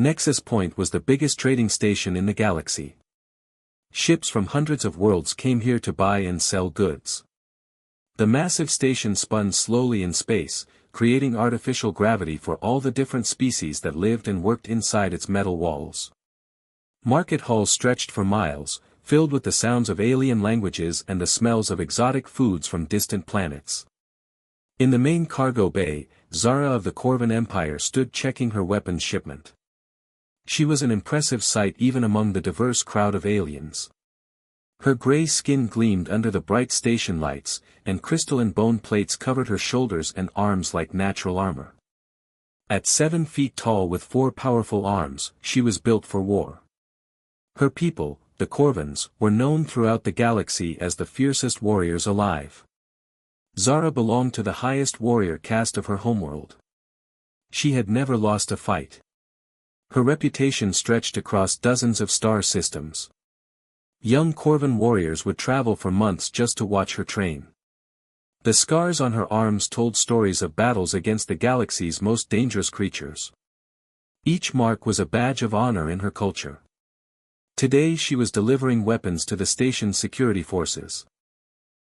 Nexus Point was the biggest trading station in the galaxy. Ships from hundreds of worlds came here to buy and sell goods. The massive station spun slowly in space, creating artificial gravity for all the different species that lived and worked inside its metal walls. Market halls stretched for miles, filled with the sounds of alien languages and the smells of exotic foods from distant planets. In the main cargo bay, Zara of the Corvan Empire stood checking her weapons shipment. She was an impressive sight even among the diverse crowd of aliens. Her gray skin gleamed under the bright station lights, and crystalline bone plates covered her shoulders and arms like natural armor. At 7 feet tall with 4 powerful arms, she was built for war. Her people, the Corvans, were known throughout the galaxy as the fiercest warriors alive. Zara belonged to the highest warrior caste of her homeworld. She had never lost a fight. Her reputation stretched across dozens of star systems. Young Corvan warriors would travel for months just to watch her train. The scars on her arms told stories of battles against the galaxy's most dangerous creatures. Each mark was a badge of honor in her culture. Today she was delivering weapons to the station's security forces.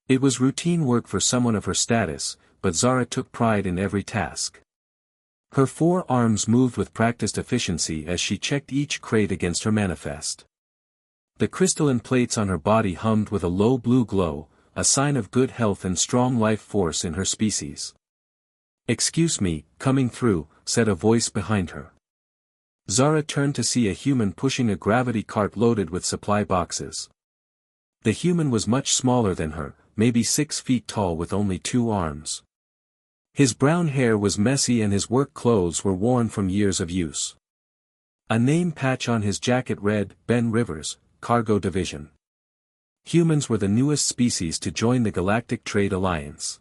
It was routine work for someone of her status, but Zara took pride in every task. Her 4 arms moved with practiced efficiency as she checked each crate against her manifest. The crystalline plates on her body hummed with a low blue glow, a sign of good health and strong life force in her species. "Excuse me, coming through," said a voice behind her. Zara turned to see a human pushing a gravity cart loaded with supply boxes. The human was much smaller than her, maybe 6 feet tall with only 2 arms. His brown hair was messy and his work clothes were worn from years of use. A name patch on his jacket read, "Ben Rivers, Cargo Division." Humans were the newest species to join the Galactic Trade Alliance.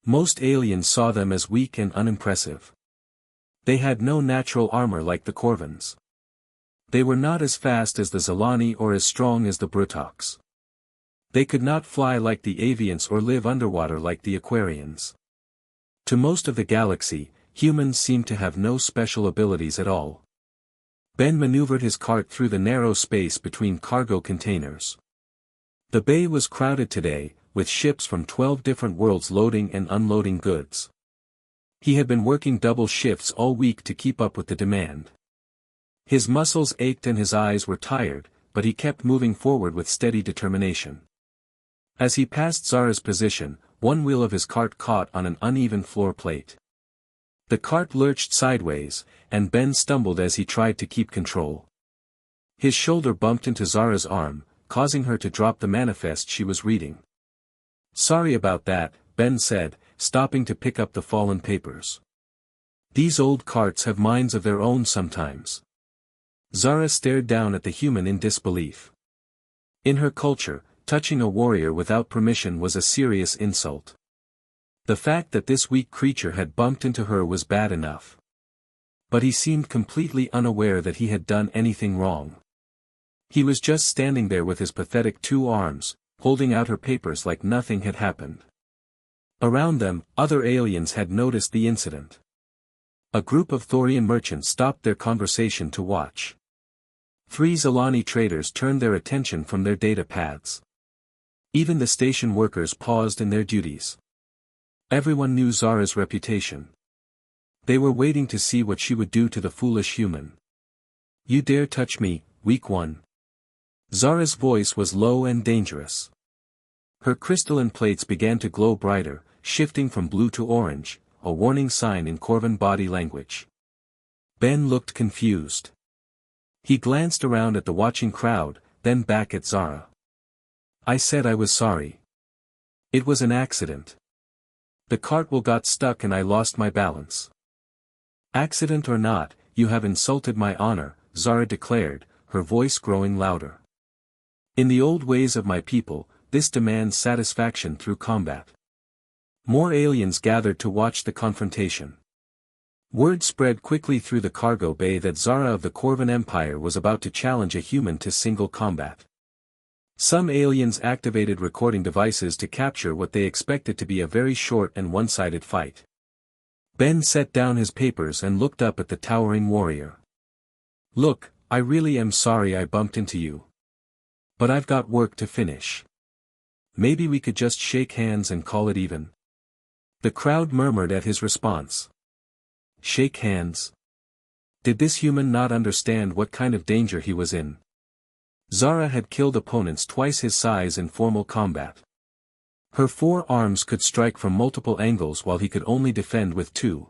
Most aliens saw them as weak and unimpressive. They had no natural armor like the Corvans. They were not as fast as the Zalani or as strong as the Brutox. They could not fly like the Avians or live underwater like the Aquarians. To most of the galaxy, humans seemed to have no special abilities at all. Ben maneuvered his cart through the narrow space between cargo containers. The bay was crowded today, with ships from 12 different worlds loading and unloading goods. He had been working double shifts all week to keep up with the demand. His muscles ached and his eyes were tired, but he kept moving forward with steady determination. As he passed Zara's position, one wheel of his cart caught on an uneven floor plate. The cart lurched sideways, and Ben stumbled as he tried to keep control. His shoulder bumped into Zara's arm, causing her to drop the manifest she was reading. "Sorry about that," Ben said, stopping to pick up the fallen papers. "These old carts have minds of their own sometimes." Zara stared down at the human in disbelief. In her culture, touching a warrior without permission was a serious insult. The fact that this weak creature had bumped into her was bad enough. But he seemed completely unaware that he had done anything wrong. He was just standing there with his pathetic 2 arms, holding out her papers like nothing had happened. Around them, other aliens had noticed the incident. A group of Thorian merchants stopped their conversation to watch. 3 Zalani traders turned their attention from their data pads. Even the station workers paused in their duties. Everyone knew Zara's reputation. They were waiting to see what she would do to the foolish human. "You dare touch me, weak one." Zara's voice was low and dangerous. Her crystalline plates began to glow brighter, shifting from blue to orange, a warning sign in Corvan body language. Ben looked confused. He glanced around at the watching crowd, then back at Zara. "I said I was sorry. It was an accident. The cartwheel got stuck and I lost my balance." "Accident or not, you have insulted my honor," Zara declared, her voice growing louder. "In the old ways of my people, this demands satisfaction through combat." More aliens gathered to watch the confrontation. Word spread quickly through the cargo bay that Zara of the Corvan Empire was about to challenge a human to single combat. Some aliens activated recording devices to capture what they expected to be a very short and one-sided fight. Ben set down his papers and looked up at the towering warrior. Look, I really am sorry I bumped into you. But I've got work to finish. Maybe we could just shake hands and call it even. The crowd murmured at his response. Shake hands? Did this human not understand what kind of danger he was in? Zara had killed opponents twice his size in formal combat. Her 4 arms could strike from multiple angles while he could only defend with 2.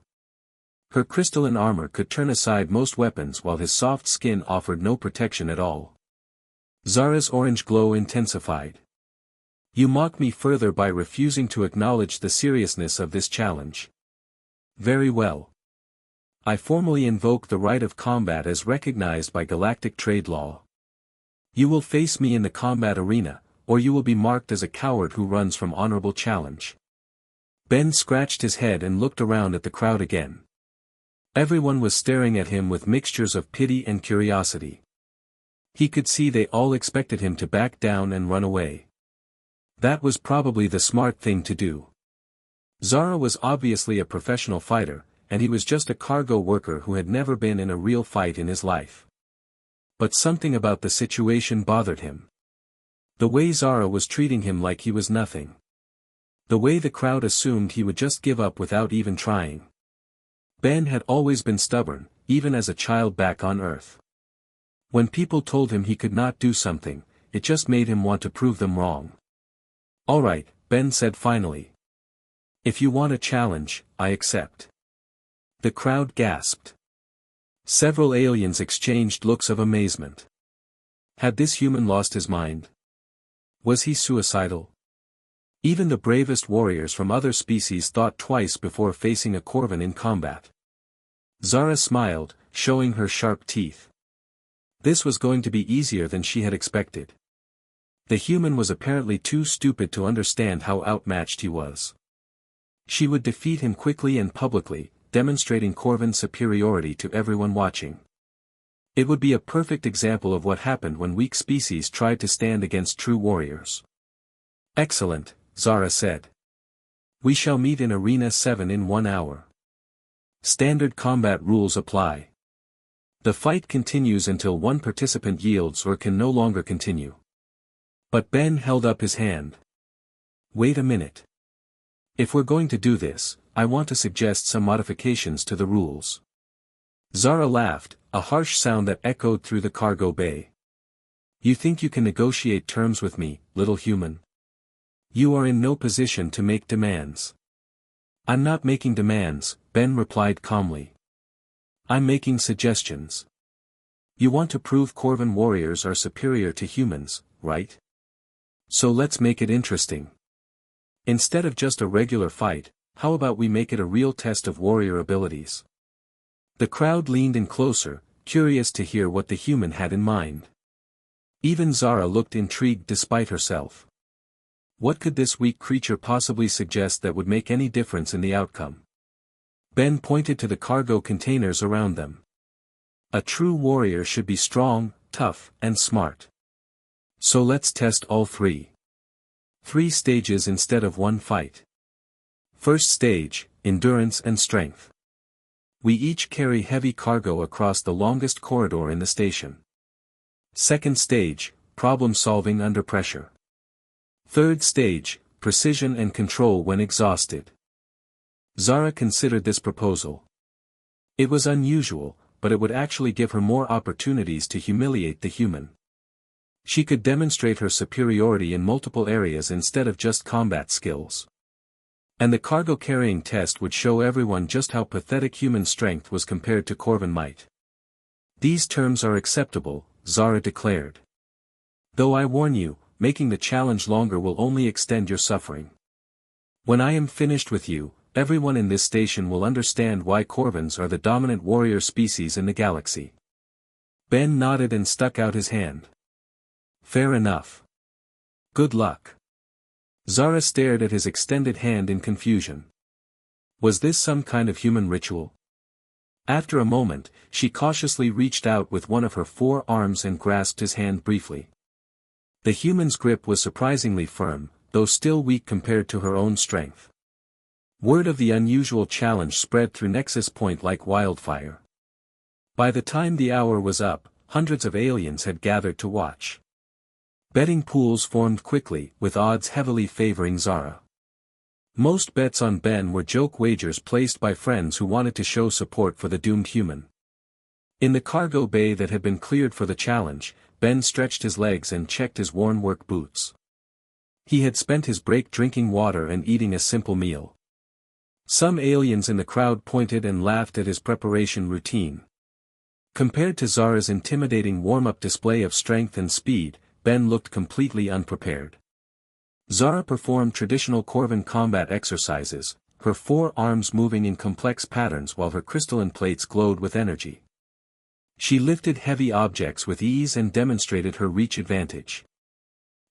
Her crystalline armor could turn aside most weapons while his soft skin offered no protection at all. Zara's orange glow intensified. You mock me further by refusing to acknowledge the seriousness of this challenge. Very well. I formally invoke the right of combat as recognized by galactic trade law. You will face me in the combat arena, or you will be marked as a coward who runs from honorable challenge. Ben scratched his head and looked around at the crowd again. Everyone was staring at him with mixtures of pity and curiosity. He could see they all expected him to back down and run away. That was probably the smart thing to do. Zara was obviously a professional fighter, and he was just a cargo worker who had never been in a real fight in his life. But something about the situation bothered him. The way Zara was treating him like he was nothing. The way the crowd assumed he would just give up without even trying. Ben had always been stubborn, even as a child back on Earth. When people told him he could not do something, it just made him want to prove them wrong. All right, Ben said finally. If you want a challenge, I accept. The crowd gasped. Several aliens exchanged looks of amazement. Had this human lost his mind? Was he suicidal? Even the bravest warriors from other species thought twice before facing a Corvan in combat. Zara smiled, showing her sharp teeth. This was going to be easier than she had expected. The human was apparently too stupid to understand how outmatched he was. She would defeat him quickly and publicly, demonstrating Corvan superiority to everyone watching. It would be a perfect example of what happened when weak species tried to stand against true warriors. Excellent, Zara said. We shall meet in Arena 7 in 1 hour. Standard combat rules apply. The fight continues until one participant yields or can no longer continue. But Ben held up his hand. Wait a minute. If we're going to do this, I want to suggest some modifications to the rules. Zara laughed, a harsh sound that echoed through the cargo bay. You think you can negotiate terms with me, little human? You are in no position to make demands. I'm not making demands, Ben replied calmly. I'm making suggestions. You want to prove Corvan warriors are superior to humans, right? So let's make it interesting. Instead of just a regular fight, how about we make it a real test of warrior abilities? The crowd leaned in closer, curious to hear what the human had in mind. Even Zara looked intrigued despite herself. What could this weak creature possibly suggest that would make any difference in the outcome? Ben pointed to the cargo containers around them. A true warrior should be strong, tough, and smart. So let's test all 3. 3 stages instead of 1 fight. First stage, endurance and strength. We each carry heavy cargo across the longest corridor in the station. Second stage, problem solving under pressure. Third stage, precision and control when exhausted. Zara considered this proposal. It was unusual, but it would actually give her more opportunities to humiliate the human. She could demonstrate her superiority in multiple areas instead of just combat skills. And the cargo carrying test would show everyone just how pathetic human strength was compared to Corvan might. These terms are acceptable, Zara declared. Though I warn you, making the challenge longer will only extend your suffering. When I am finished with you, everyone in this station will understand why Corvans are the dominant warrior species in the galaxy. Ben nodded and stuck out his hand. Fair enough. Good luck. Zara stared at his extended hand in confusion. Was this some kind of human ritual? After a moment, she cautiously reached out with one of her 4 arms and grasped his hand briefly. The human's grip was surprisingly firm, though still weak compared to her own strength. Word of the unusual challenge spread through Nexus Point like wildfire. By the time the hour was up, hundreds of aliens had gathered to watch. Betting pools formed quickly, with odds heavily favoring Zara. Most bets on Ben were joke wagers placed by friends who wanted to show support for the doomed human. In the cargo bay that had been cleared for the challenge, Ben stretched his legs and checked his worn work boots. He had spent his break drinking water and eating a simple meal. Some aliens in the crowd pointed and laughed at his preparation routine. Compared to Zara's intimidating warm-up display of strength and speed, Ben looked completely unprepared. Zara performed traditional Corvan combat exercises, her 4 arms moving in complex patterns while her crystalline plates glowed with energy. She lifted heavy objects with ease and demonstrated her reach advantage.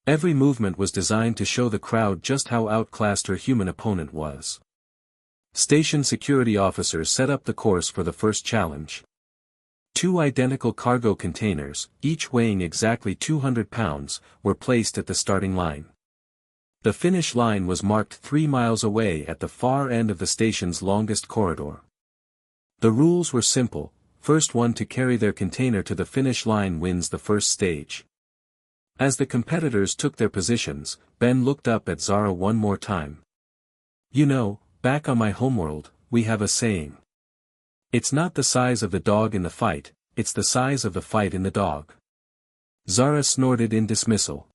Every movement was designed to show the crowd just how outclassed her human opponent was. Station security officers set up the course for the first challenge. 2 identical cargo containers, each weighing exactly 200 pounds, were placed at the starting line. The finish line was marked 3 miles away at the far end of the station's longest corridor. The rules were simple: first one to carry their container to the finish line wins the first stage. As the competitors took their positions, Ben looked up at Zara one more time. "You know, back on my homeworld, we have a saying. It's not the size of the dog in the fight, it's the size of the fight in the dog." Zara snorted in dismissal.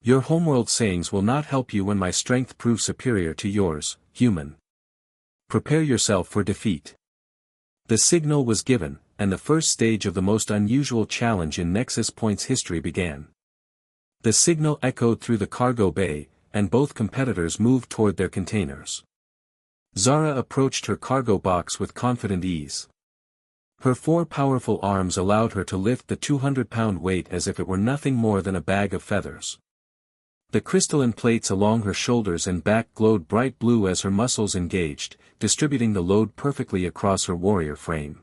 "Your homeworld sayings will not help you when my strength proves superior to yours, human. Prepare yourself for defeat." The signal was given, and the first stage of the most unusual challenge in Nexus Point's history began. The signal echoed through the cargo bay, and both competitors moved toward their containers. Zara approached her cargo box with confident ease. Her 4 powerful arms allowed her to lift the 200-pound weight as if it were nothing more than a bag of feathers. The crystalline plates along her shoulders and back glowed bright blue as her muscles engaged, distributing the load perfectly across her warrior frame.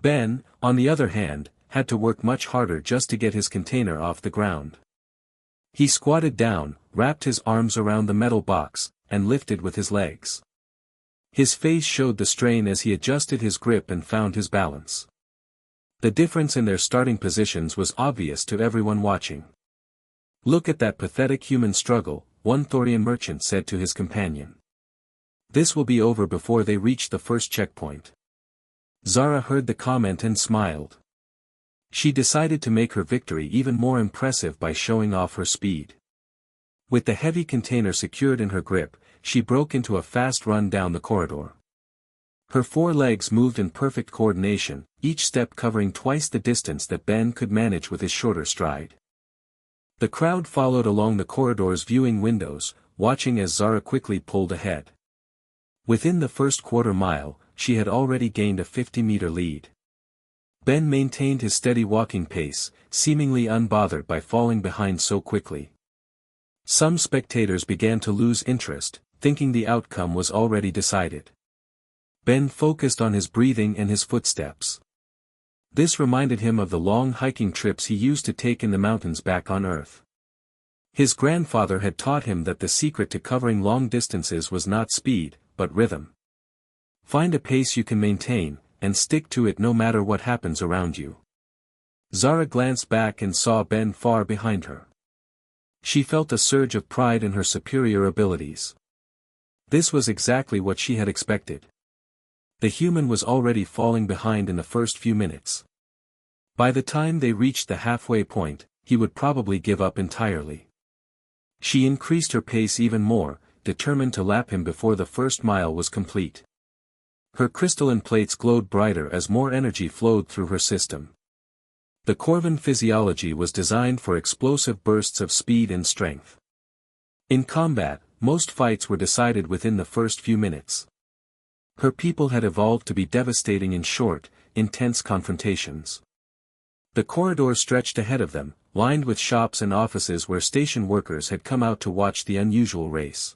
Ben, on the other hand, had to work much harder just to get his container off the ground. He squatted down, wrapped his arms around the metal box, and lifted with his legs. His face showed the strain as he adjusted his grip and found his balance. The difference in their starting positions was obvious to everyone watching. "Look at that pathetic human struggle," one Thorian merchant said to his companion. "This will be over before they reach the first checkpoint." Zara heard the comment and smiled. She decided to make her victory even more impressive by showing off her speed. With the heavy container secured in her grip, she broke into a fast run down the corridor. Her 4 legs moved in perfect coordination, each step covering twice the distance that Ben could manage with his shorter stride. The crowd followed along the corridor's viewing windows, watching as Zara quickly pulled ahead. Within the first quarter mile, she had already gained a 50-meter lead. Ben maintained his steady walking pace, seemingly unbothered by falling behind so quickly. Some spectators began to lose interest, thinking the outcome was already decided. Ben focused on his breathing and his footsteps. This reminded him of the long hiking trips he used to take in the mountains back on Earth. His grandfather had taught him that the secret to covering long distances was not speed, but rhythm. Find a pace you can maintain, and stick to it no matter what happens around you. Zara glanced back and saw Ben far behind her. She felt a surge of pride in her superior abilities. This was exactly what she had expected. The human was already falling behind in the first few minutes. By the time they reached the halfway point, he would probably give up entirely. She increased her pace even more, determined to lap him before the first mile was complete. Her crystalline plates glowed brighter as more energy flowed through her system. The Corvan physiology was designed for explosive bursts of speed and strength. In combat, most fights were decided within the first few minutes. Her people had evolved to be devastating in short, intense confrontations. The corridor stretched ahead of them, lined with shops and offices where station workers had come out to watch the unusual race.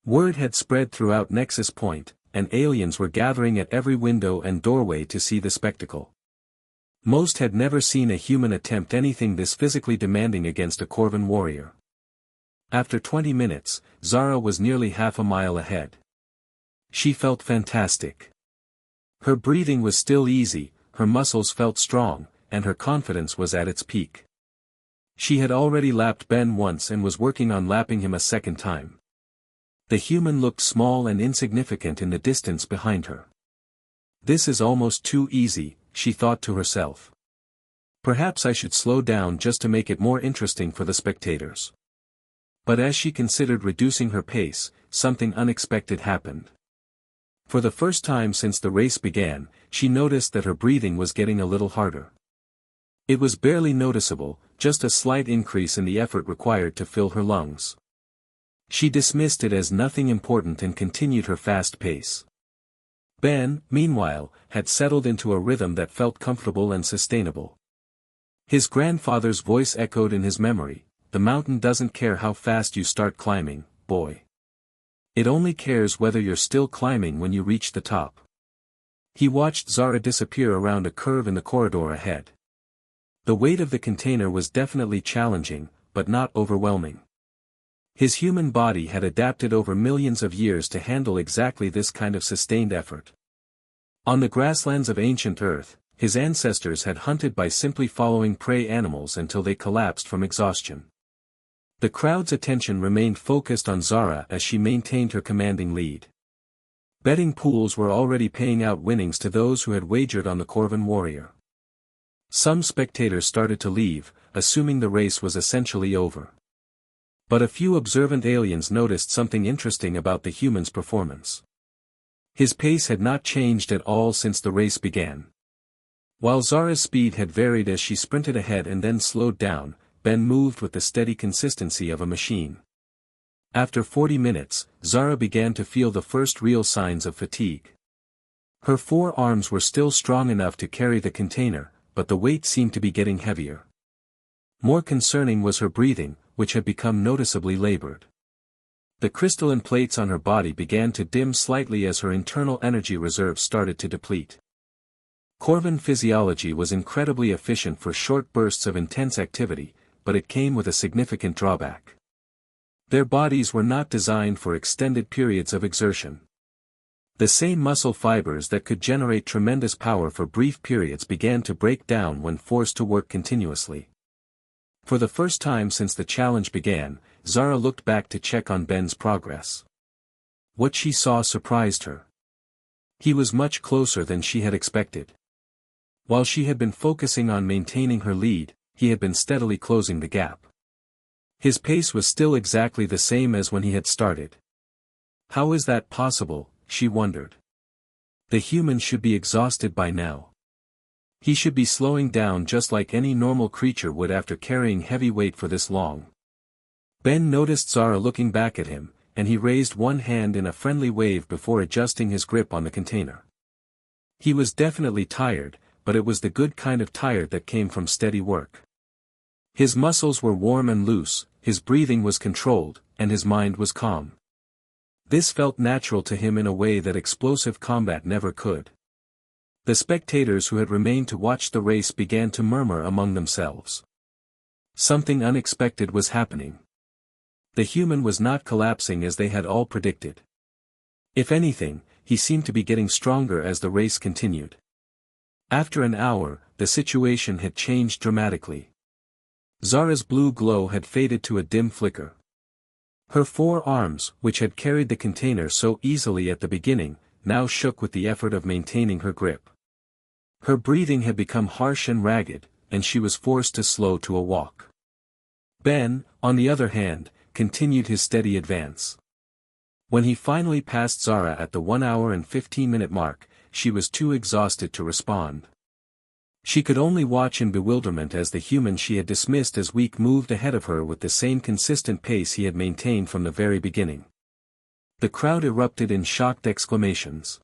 Word had spread throughout Nexus Point, and aliens were gathering at every window and doorway to see the spectacle. Most had never seen a human attempt anything this physically demanding against a Corvan warrior. After 20 minutes, Zara was nearly half a mile ahead. She felt fantastic. Her breathing was still easy, her muscles felt strong, and her confidence was at its peak. She had already lapped Ben once and was working on lapping him a second time. The human looked small and insignificant in the distance behind her. This is almost too easy, she thought to herself. Perhaps I should slow down just to make it more interesting for the spectators. But as she considered reducing her pace, something unexpected happened. For the first time since the race began, she noticed that her breathing was getting a little harder. It was barely noticeable, just a slight increase in the effort required to fill her lungs. She dismissed it as nothing important and continued her fast pace. Ben, meanwhile, had settled into a rhythm that felt comfortable and sustainable. His grandfather's voice echoed in his memory, "The mountain doesn't care how fast you start climbing, boy. It only cares whether you're still climbing when you reach the top." He watched Zara disappear around a curve in the corridor ahead. The weight of the container was definitely challenging, but not overwhelming. His human body had adapted over millions of years to handle exactly this kind of sustained effort. On the grasslands of ancient Earth, his ancestors had hunted by simply following prey animals until they collapsed from exhaustion. The crowd's attention remained focused on Zara as she maintained her commanding lead. Betting pools were already paying out winnings to those who had wagered on the Corvan warrior. Some spectators started to leave, assuming the race was essentially over. But a few observant aliens noticed something interesting about the human's performance. His pace had not changed at all since the race began. While Zara's speed had varied as she sprinted ahead and then slowed down, Ben moved with the steady consistency of a machine. After 40 minutes, Zara began to feel the first real signs of fatigue. Her forearms were still strong enough to carry the container, but the weight seemed to be getting heavier. More concerning was her breathing, which had become noticeably labored. The crystalline plates on her body began to dim slightly as her internal energy reserves started to deplete. Corvan physiology was incredibly efficient for short bursts of intense activity, but it came with a significant drawback. Their bodies were not designed for extended periods of exertion. The same muscle fibers that could generate tremendous power for brief periods began to break down when forced to work continuously. For the first time since the challenge began, Zara looked back to check on Ben's progress. What she saw surprised her. He was much closer than she had expected. While she had been focusing on maintaining her lead, he had been steadily closing the gap. His pace was still exactly the same as when he had started. How is that possible, she wondered. The human should be exhausted by now. He should be slowing down just like any normal creature would after carrying heavy weight for this long. Ben noticed Zara looking back at him, and he raised one hand in a friendly wave before adjusting his grip on the container. He was definitely tired, but it was the good kind of tired that came from steady work. His muscles were warm and loose, his breathing was controlled, and his mind was calm. This felt natural to him in a way that explosive combat never could. The spectators who had remained to watch the race began to murmur among themselves. Something unexpected was happening. The human was not collapsing as they had all predicted. If anything, he seemed to be getting stronger as the race continued. After an hour, the situation had changed dramatically. Zara's blue glow had faded to a dim flicker. Her forearms, which had carried the container so easily at the beginning, now shook with the effort of maintaining her grip. Her breathing had become harsh and ragged, and she was forced to slow to a walk. Ben, on the other hand, continued his steady advance. When he finally passed Zara at the 1 hour and 15-minute mark, she was too exhausted to respond. She could only watch in bewilderment as the human she had dismissed as weak moved ahead of her with the same consistent pace he had maintained from the very beginning. The crowd erupted in shocked exclamations.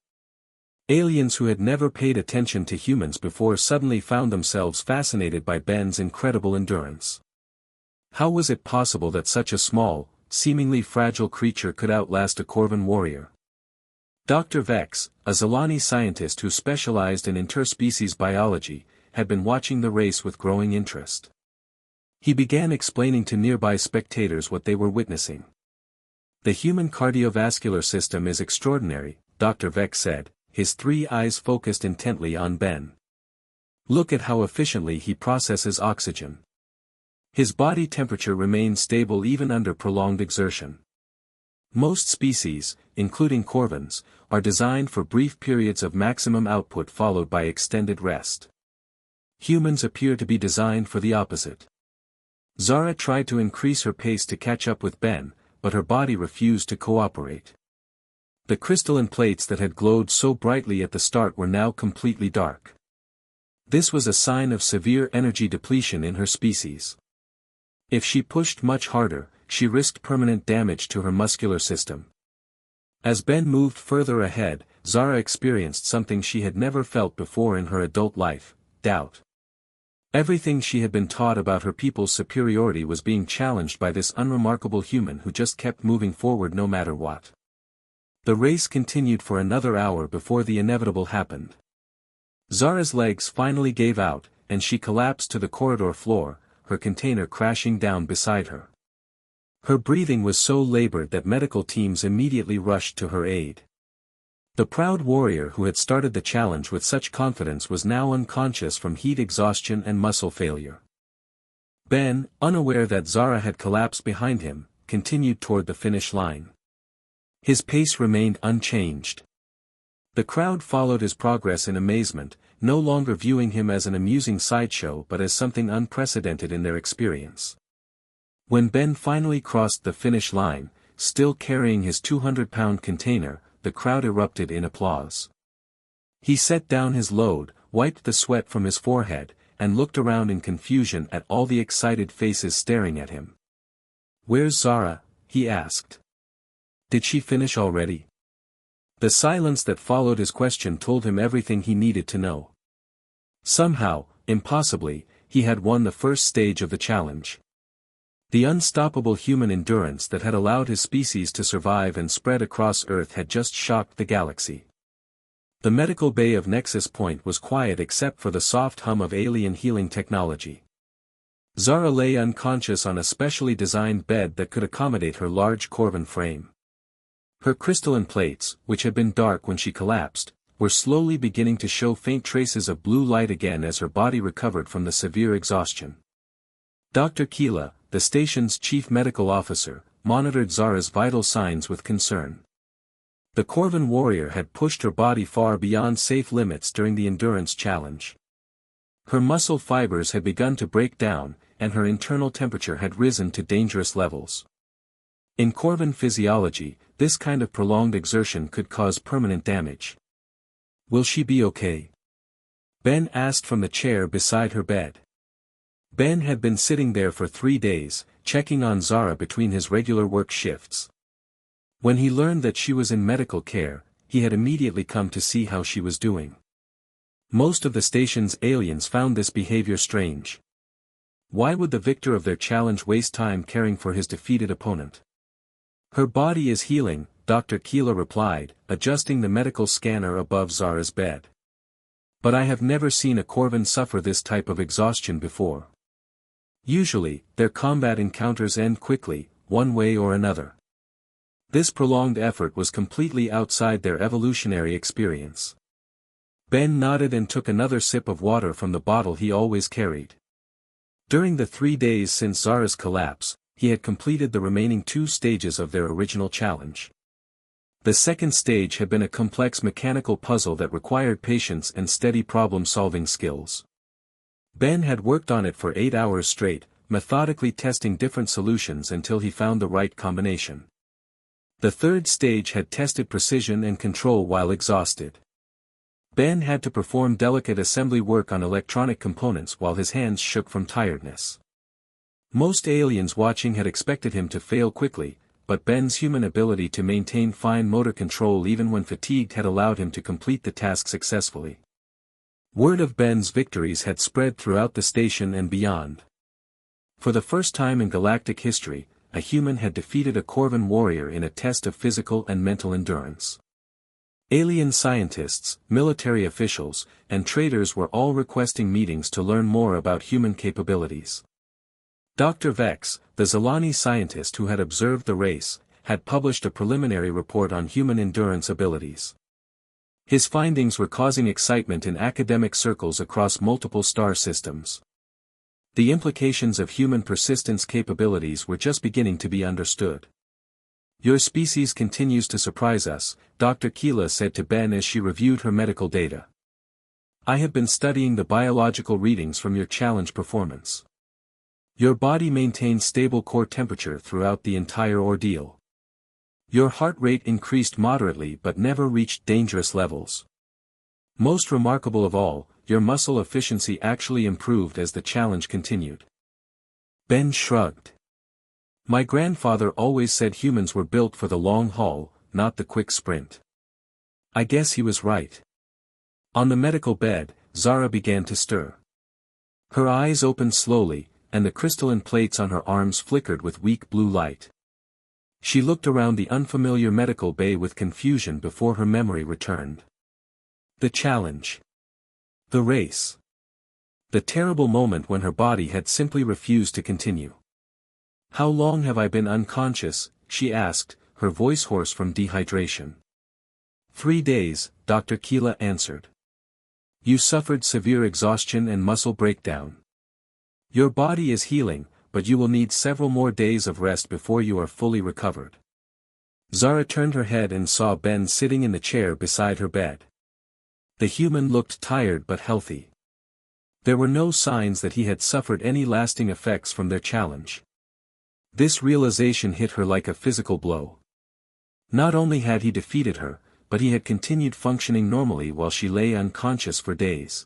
Aliens who had never paid attention to humans before suddenly found themselves fascinated by Ben's incredible endurance. How was it possible that such a small, seemingly fragile creature could outlast a Corvan warrior? Dr. Vex, a Zalani scientist who specialized in interspecies biology, had been watching the race with growing interest. He began explaining to nearby spectators what they were witnessing. The human cardiovascular system is extraordinary, Dr. Vex said, his 3 eyes focused intently on Ben. Look at how efficiently he processes oxygen. His body temperature remains stable even under prolonged exertion. Most species, including corvins, are designed for brief periods of maximum output followed by extended rest. Humans appear to be designed for the opposite. Zara tried to increase her pace to catch up with Ben, but her body refused to cooperate. The crystalline plates that had glowed so brightly at the start were now completely dark. This was a sign of severe energy depletion in her species. If she pushed much harder, she risked permanent damage to her muscular system. As Ben moved further ahead, Zara experienced something she had never felt before in her adult life: doubt. Everything she had been taught about her people's superiority was being challenged by this unremarkable human who just kept moving forward no matter what. The race continued for another hour before the inevitable happened. Zara's legs finally gave out, and she collapsed to the corridor floor, her container crashing down beside her. Her breathing was so labored that medical teams immediately rushed to her aid. The proud warrior who had started the challenge with such confidence was now unconscious from heat exhaustion and muscle failure. Ben, unaware that Zara had collapsed behind him, continued toward the finish line. His pace remained unchanged. The crowd followed his progress in amazement, no longer viewing him as an amusing sideshow but as something unprecedented in their experience. When Ben finally crossed the finish line, still carrying his 200-pound container, the crowd erupted in applause. He set down his load, wiped the sweat from his forehead, and looked around in confusion at all the excited faces staring at him. "Where's Zara?" he asked. "Did she finish already?" The silence that followed his question told him everything he needed to know. Somehow, impossibly, he had won the first stage of the challenge. The unstoppable human endurance that had allowed his species to survive and spread across Earth had just shocked the galaxy. The medical bay of Nexus Point was quiet except for the soft hum of alien healing technology. Zara lay unconscious on a specially designed bed that could accommodate her large corvin frame. Her crystalline plates, which had been dark when she collapsed, were slowly beginning to show faint traces of blue light again as her body recovered from the severe exhaustion. Dr. Keela, the station's chief medical officer, monitored Zara's vital signs with concern. The Corvin warrior had pushed her body far beyond safe limits during the endurance challenge. Her muscle fibers had begun to break down, and her internal temperature had risen to dangerous levels. In Corvin physiology, this kind of prolonged exertion could cause permanent damage. "Will she be okay?" Ben asked from the chair beside her bed. Ben had been sitting there for 3 days, checking on Zara between his regular work shifts. When he learned that she was in medical care, he had immediately come to see how she was doing. Most of the station's aliens found this behavior strange. Why would the victor of their challenge waste time caring for his defeated opponent? "Her body is healing," Dr. Keela replied, adjusting the medical scanner above Zara's bed. "But I have never seen a Corvin suffer this type of exhaustion before. Usually, their combat encounters end quickly, one way or another. This prolonged effort was completely outside their evolutionary experience." Ben nodded and took another sip of water from the bottle he always carried. During the 3 days since Zara's collapse, he had completed the remaining 2 stages of their original challenge. The second stage had been a complex mechanical puzzle that required patience and steady problem-solving skills. Ben had worked on it for 8 hours straight, methodically testing different solutions until he found the right combination. The third stage had tested precision and control while exhausted. Ben had to perform delicate assembly work on electronic components while his hands shook from tiredness. Most aliens watching had expected him to fail quickly, but Ben's human ability to maintain fine motor control even when fatigued had allowed him to complete the task successfully. Word of Ben's victories had spread throughout the station and beyond. For the first time in galactic history, a human had defeated a Corvin warrior in a test of physical and mental endurance. Alien scientists, military officials, and traders were all requesting meetings to learn more about human capabilities. Dr. Vex, the Zalani scientist who had observed the race, had published a preliminary report on human endurance abilities. His findings were causing excitement in academic circles across multiple star systems. The implications of human persistence capabilities were just beginning to be understood. "Your species continues to surprise us," Dr. Keela said to Ben as she reviewed her medical data. "I have been studying the biological readings from your challenge performance. Your body maintained stable core temperature throughout the entire ordeal. Your heart rate increased moderately but never reached dangerous levels. Most remarkable of all, your muscle efficiency actually improved as the challenge continued." Ben shrugged. "My grandfather always said humans were built for the long haul, not the quick sprint. I guess he was right." On the medical bed, Zara began to stir. Her eyes opened slowly, and the crystalline plates on her arms flickered with weak blue light. She looked around the unfamiliar medical bay with confusion before her memory returned. The challenge. The race. The terrible moment when her body had simply refused to continue. "How long have I been unconscious?" she asked, her voice hoarse from dehydration. 3 days, Dr. Keela answered. "You suffered severe exhaustion and muscle breakdown. Your body is healing, but you will need several more days of rest before you are fully recovered." Zara turned her head and saw Ben sitting in the chair beside her bed. The human looked tired but healthy. There were no signs that he had suffered any lasting effects from their challenge. This realization hit her like a physical blow. Not only had he defeated her, but he had continued functioning normally while she lay unconscious for days.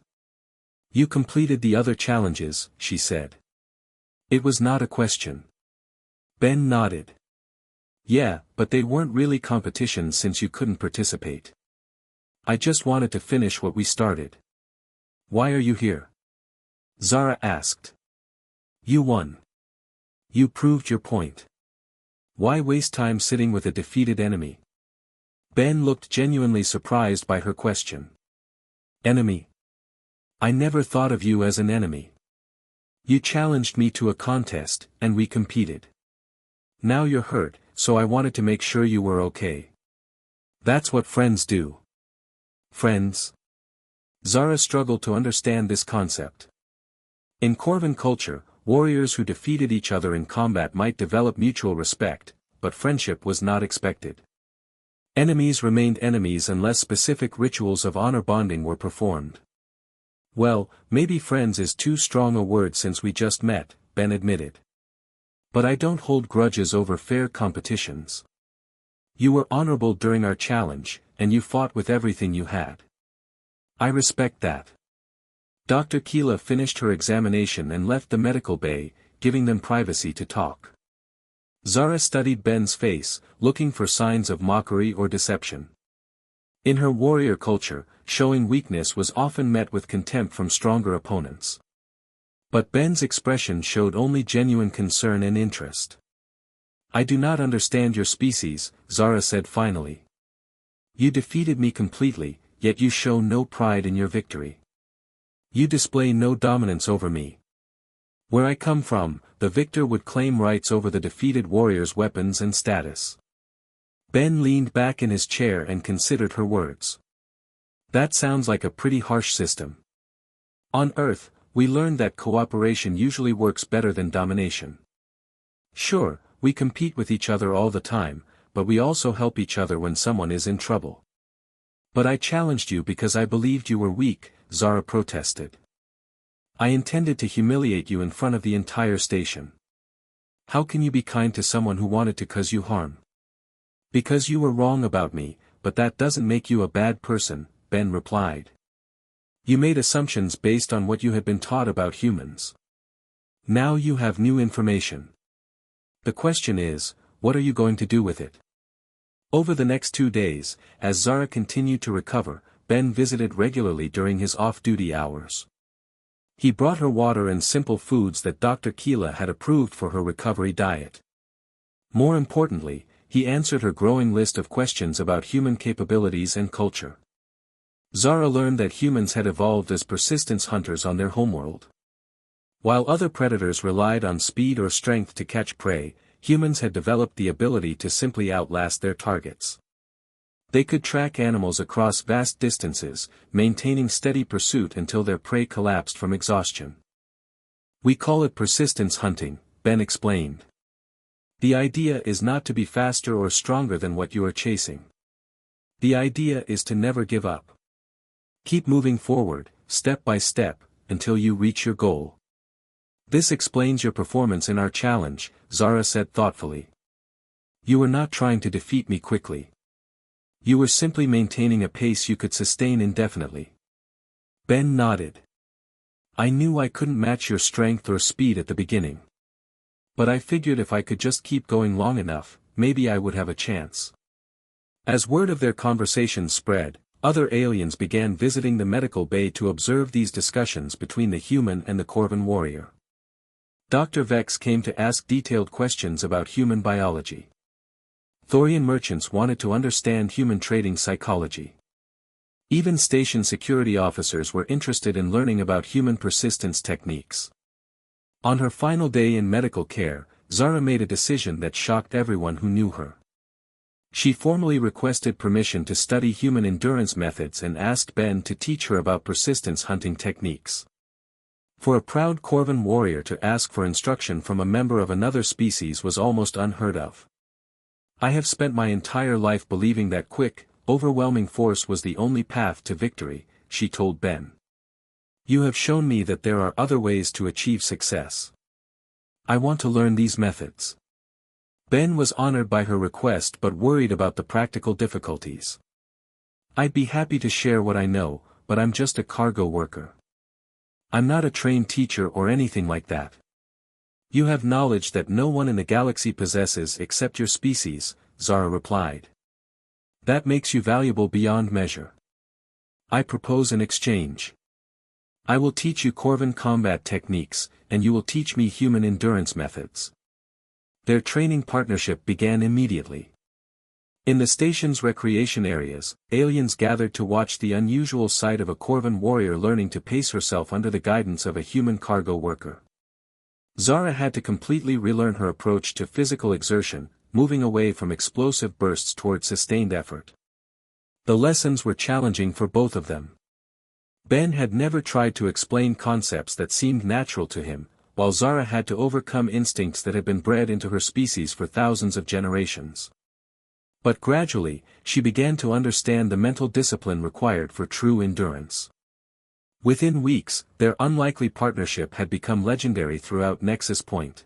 "You completed the other challenges," she said. It was not a question. Ben nodded. "Yeah, but they weren't really competitions since you couldn't participate. I just wanted to finish what we started." "Why are you here?" Zara asked. "You won. You proved your point. Why waste time sitting with a defeated enemy?" Ben looked genuinely surprised by her question. "Enemy? I never thought of you as an enemy. You challenged me to a contest, and we competed. Now you're hurt, so I wanted to make sure you were okay. That's what friends do." "Friends?" Zara struggled to understand this concept. In Corvan culture, warriors who defeated each other in combat might develop mutual respect, but friendship was not expected. Enemies remained enemies unless specific rituals of honor bonding were performed. "Well, maybe friends is too strong a word since we just met," Ben admitted. "But I don't hold grudges over fair competitions. You were honorable during our challenge, and you fought with everything you had. I respect that." Dr. Keela finished her examination and left the medical bay, giving them privacy to talk. Zara studied Ben's face, looking for signs of mockery or deception. In her warrior culture, showing weakness was often met with contempt from stronger opponents. But Ben's expression showed only genuine concern and interest. "I do not understand your species," Zara said finally. "You defeated me completely, yet you show no pride in your victory. You display no dominance over me. Where I come from, the victor would claim rights over the defeated warrior's weapons and status." Ben leaned back in his chair and considered her words. "That sounds like a pretty harsh system. On Earth, we learned that cooperation usually works better than domination. Sure, we compete with each other all the time, but we also help each other when someone is in trouble." "But I challenged you because I believed you were weak," Zara protested. "I intended to humiliate you in front of the entire station. How can you be kind to someone who wanted to cause you harm?" "Because you were wrong about me, but that doesn't make you a bad person," Ben replied. "You made assumptions based on what you had been taught about humans. Now you have new information. The question is, what are you going to do with it?" Over the next 2 days, as Zara continued to recover, Ben visited regularly during his off-duty hours. He brought her water and simple foods that Dr. Keela had approved for her recovery diet. More importantly, he answered her growing list of questions about human capabilities and culture. Zara learned that humans had evolved as persistence hunters on their homeworld. While other predators relied on speed or strength to catch prey, humans had developed the ability to simply outlast their targets. They could track animals across vast distances, maintaining steady pursuit until their prey collapsed from exhaustion. We call it persistence hunting, Ben explained. The idea is not to be faster or stronger than what you are chasing. The idea is to never give up. Keep moving forward, step by step, until you reach your goal. This explains your performance in our challenge, Zara said thoughtfully. You were not trying to defeat me quickly. You were simply maintaining a pace you could sustain indefinitely. Ben nodded. I knew I couldn't match your strength or speed at the beginning. But I figured if I could just keep going long enough, maybe I would have a chance. As word of their conversation spread, other aliens began visiting the medical bay to observe these discussions between the human and the Corvan warrior. Dr. Vex came to ask detailed questions about human biology. Thorian merchants wanted to understand human trading psychology. Even station security officers were interested in learning about human persistence techniques. On her final day in medical care, Zara made a decision that shocked everyone who knew her. She formally requested permission to study human endurance methods and asked Ben to teach her about persistence hunting techniques. For a proud Corvan warrior to ask for instruction from a member of another species was almost unheard of. I have spent my entire life believing that quick, overwhelming force was the only path to victory, she told Ben. You have shown me that there are other ways to achieve success. I want to learn these methods. Ben was honored by her request but worried about the practical difficulties. I'd be happy to share what I know, but I'm just a cargo worker. I'm not a trained teacher or anything like that. You have knowledge that no one in the galaxy possesses except your species, Zara replied. That makes you valuable beyond measure. I propose an exchange. I will teach you Corvan combat techniques, and you will teach me human endurance methods. Their training partnership began immediately. In the station's recreation areas, aliens gathered to watch the unusual sight of a Corvan warrior learning to pace herself under the guidance of a human cargo worker. Zara had to completely relearn her approach to physical exertion, moving away from explosive bursts toward sustained effort. The lessons were challenging for both of them. Ben had never tried to explain concepts that seemed natural to him, while Zara had to overcome instincts that had been bred into her species for thousands of generations. But gradually, she began to understand the mental discipline required for true endurance. Within weeks, their unlikely partnership had become legendary throughout Nexus Point.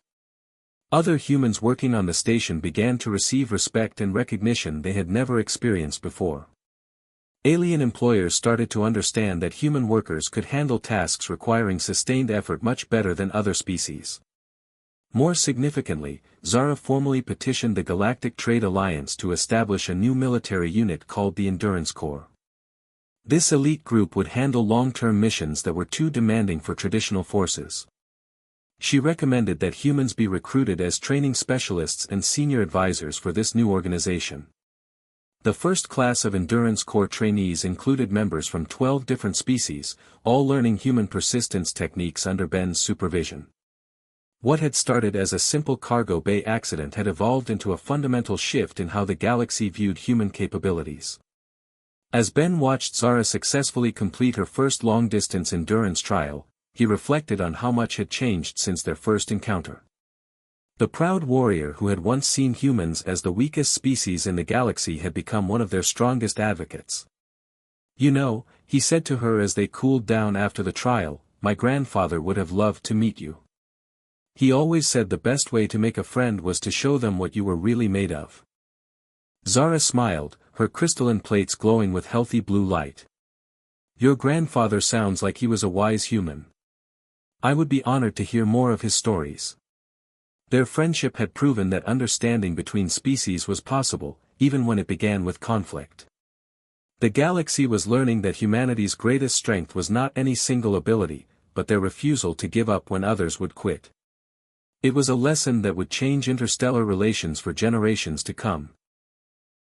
Other humans working on the station began to receive respect and recognition they had never experienced before. Alien employers started to understand that human workers could handle tasks requiring sustained effort much better than other species. More significantly, Zara formally petitioned the Galactic Trade Alliance to establish a new military unit called the Endurance Corps. This elite group would handle long-term missions that were too demanding for traditional forces. She recommended that humans be recruited as training specialists and senior advisors for this new organization. The first class of Endurance Corps trainees included members from 12 different species, all learning human persistence techniques under Ben's supervision. What had started as a simple cargo bay accident had evolved into a fundamental shift in how the galaxy viewed human capabilities. As Ben watched Zara successfully complete her first long-distance endurance trial, he reflected on how much had changed since their first encounter. The proud warrior who had once seen humans as the weakest species in the galaxy had become one of their strongest advocates. You know, he said to her as they cooled down after the trial, my grandfather would have loved to meet you. He always said the best way to make a friend was to show them what you were really made of. Zara smiled, her crystalline plates glowing with healthy blue light. Your grandfather sounds like he was a wise human. I would be honored to hear more of his stories. Their friendship had proven that understanding between species was possible, even when it began with conflict. The galaxy was learning that humanity's greatest strength was not any single ability, but their refusal to give up when others would quit. It was a lesson that would change interstellar relations for generations to come.